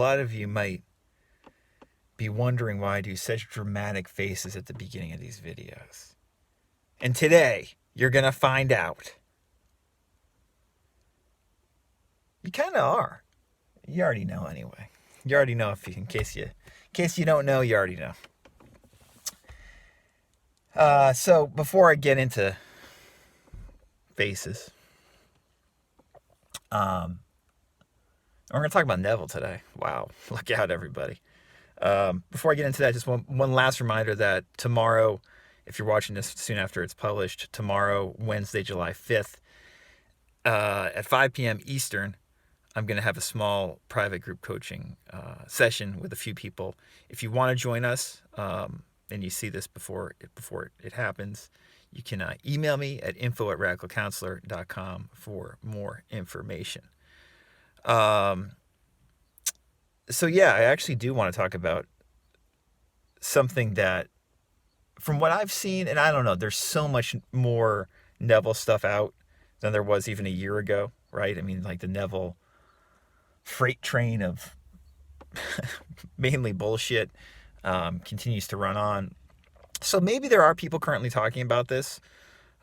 lot of you might be wondering why I do such dramatic faces at the beginning of these videos. And today, you're going to find out. You kind of are. You already know anyway. You already know in case you don't know, you already know. So before I get into faces, we're going to talk about Neville today. Wow, look out, everybody. Before I get into that, just one last reminder that tomorrow, if you're watching this soon after it's published, tomorrow, Wednesday, July 5th, at 5 p.m. Eastern, I'm going to have a small private group coaching session with a few people. If you want to join us, and you see this before it happens, you can email me at info@radicalcounselor.com for more information. So yeah, I actually do want to talk about something that, from what I've seen, and I don't know, there's so much more Neville stuff out than there was even a year ago, right? I mean, like the Neville freight train of mainly bullshit continues to run on. So maybe there are people currently talking about this.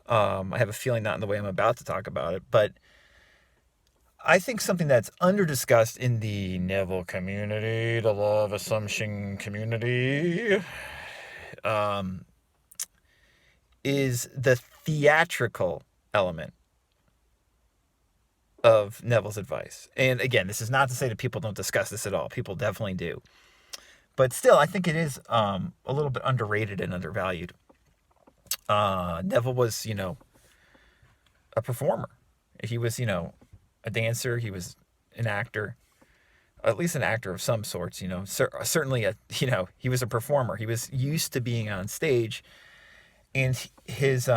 I have a feeling not in the way I'm about to talk about it, but I think something that's under-discussed in the Neville community, the law of assumption community, is the theatrical element of Neville's advice. And again, this is not to say that people don't discuss this at all. People definitely do. But still, I think it is a little bit underrated and undervalued. Neville was, a performer. He was, a dancer. He was an actor, at least an actor of some sorts. Certainly he was a performer. He was used to being on stage, and his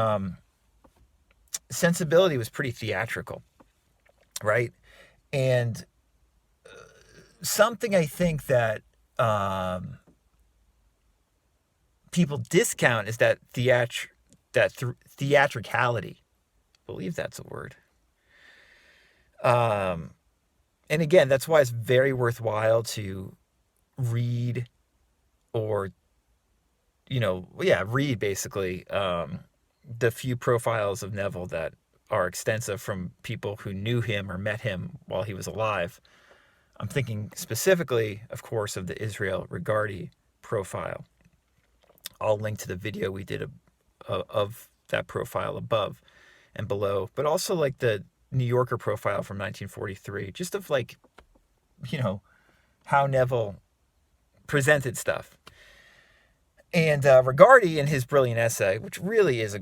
sensibility was pretty theatrical, right? And something I think that people discount is that theatricality. I believe that's a word. And again, that's why it's very worthwhile to read or, read basically the few profiles of Neville that are extensive from people who knew him or met him while he was alive. I'm thinking specifically, of course, of the Israel Regardie profile. I'll link to the video we did of that profile above and below, but also like the New Yorker profile from 1943, just of how Neville presented stuff. And Regardie, in his brilliant essay, which really is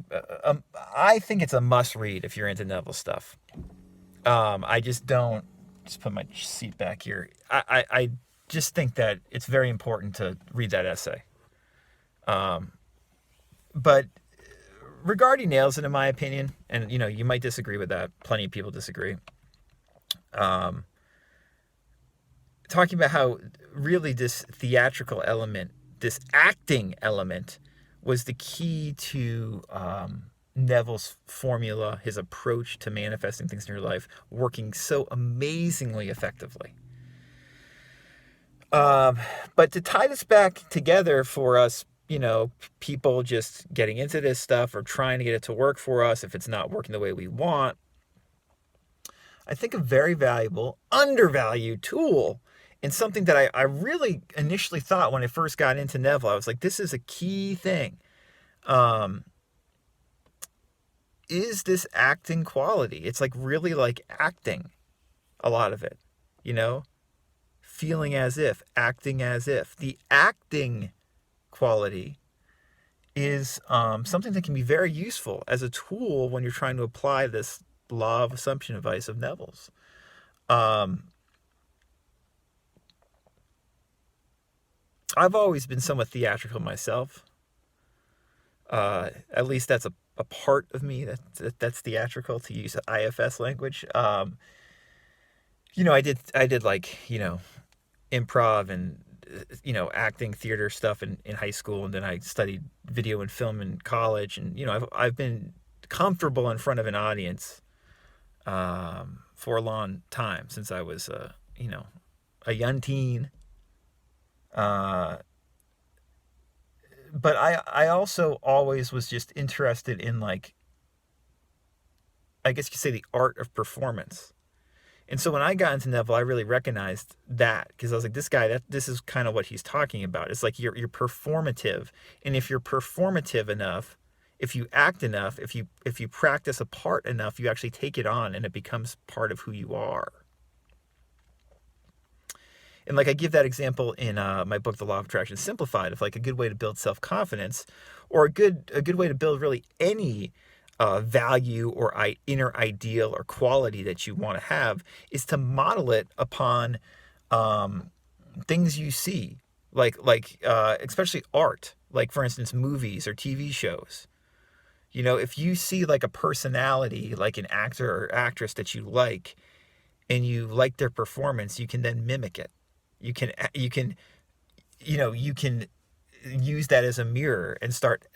I think it's a must read if you're into Neville stuff. I just don't. Just put my seat back here. I just think that it's very important to read that essay. But Regardie nails it, in my opinion, and you might disagree with that. Plenty of people disagree. Talking about how really this theatrical element, this acting element, was the key to Neville's formula, his approach to manifesting things in your life, working so amazingly effectively. But to tie this back together for us, people just getting into this stuff or trying to get it to work for us if it's not working the way we want, I think a very valuable, undervalued tool, and something that I really initially thought when I first got into Neville, I was like, this is a key thing, is this acting quality. It's like really like acting, a lot of it, feeling as if, acting as if. The acting quality is something that can be very useful as a tool when you're trying to apply this law of assumption advice of Neville's. I've always been somewhat theatrical myself. At least that's a part of me that's theatrical, to use IFS language. I did like, improv and, acting, theater stuff in high school. And then I studied video and film in college. And, I've been comfortable in front of an audience for a long time, since I was, a young teen. Uh, but I also always was just interested in, like, I guess you could say, the art of performance. And so when I got into Neville, I really recognized that, because I was like, this guy, this is kind of what he's talking about. It's like you're performative, and if you're performative enough, if you act enough, if you practice a part enough, you actually take it on, and it becomes part of who you are. And like I give that example in my book, The Law of Attraction Simplified, of like a good way to build self-confidence, or a good way to build really any value or inner ideal or quality that you want to have, is to model it upon things you see, like especially art, like for instance movies or TV shows. You know, if you see like a personality, like an actor or actress that you like, and you like their performance, you can then mimic it. You can you can use that as a mirror and start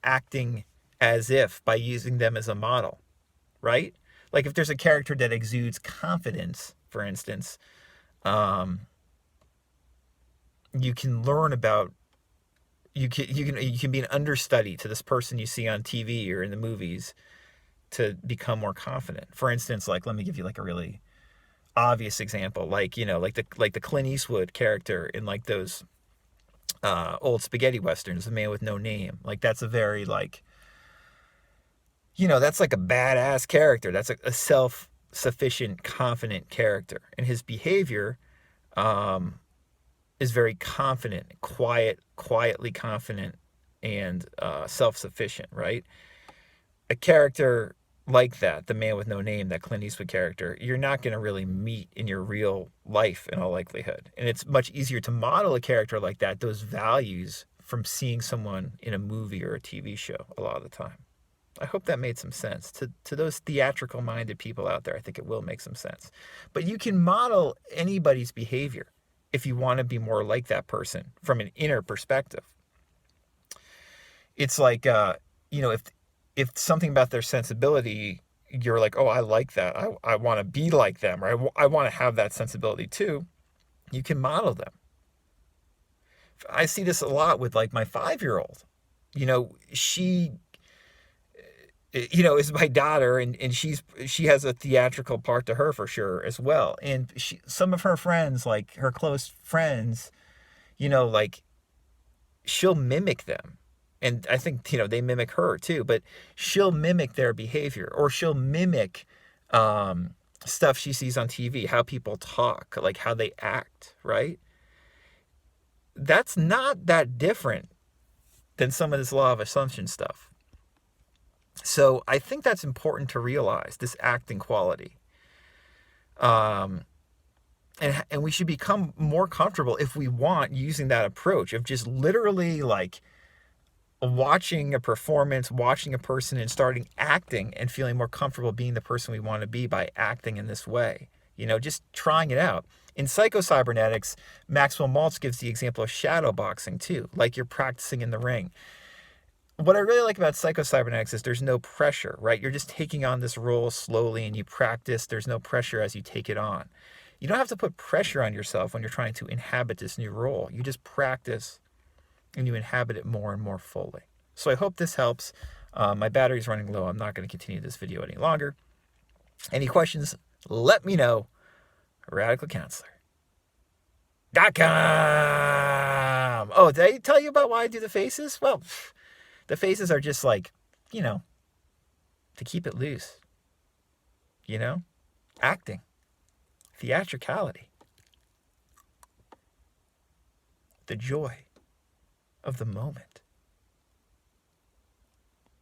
acting as if, by using them as a model, right? Like if there's a character that exudes confidence, for instance, you can learn about, you can be an understudy to this person you see on TV or in the movies to become more confident. For instance, like let me give you like a really obvious example, like like the Clint Eastwood character in like those old spaghetti westerns, The Man with No Name. Like that's a very like, that's like a badass character. That's a self-sufficient, confident character, and his behavior is very confident, quietly confident, and self-sufficient, right? A character like that, the Man with No Name, that Clint Eastwood character, you're not going to really meet in your real life in all likelihood. And it's much easier to model a character like that, those values, from seeing someone in a movie or a TV show a lot of the time. I hope that made some sense. To those theatrical minded people out there, I think it will make some sense. But you can model anybody's behavior if you want to be more like that person from an inner perspective. It's like, if something about their sensibility, you're like, oh, I like that. I want to be like them, or I want to have that sensibility too. You can model them. I see this a lot with like my 5-year-old. She is my daughter, and she has a theatrical part to her for sure as well. And some of her friends, like her close friends, like she'll mimic them. And I think, they mimic her too, but she'll mimic their behavior, or she'll mimic stuff she sees on TV, how people talk, like how they act, right? That's not that different than some of this law of assumption stuff. So I think that's important to realize, this acting quality. And we should become more comfortable, if we want, using that approach of just literally like watching a performance, watching a person, and starting acting and feeling more comfortable being the person we want to be by acting in this way. Just trying it out. In psychocybernetics, Maxwell Maltz gives the example of shadow boxing too, like you're practicing in the ring. What I really like about psychocybernetics is there's no pressure, right? You're just taking on this role slowly, and you practice. There's no pressure as you take it on. You don't have to put pressure on yourself when you're trying to inhabit this new role. You just practice, and you inhabit it more and more fully. So I hope this helps. My battery's running low. I'm not going to continue this video any longer. Any questions, let me know. RadicalCounselor.com. Oh, did I tell you about why I do the faces? Well, the faces are just like, to keep it loose. Acting. Theatricality. The joy of the moment.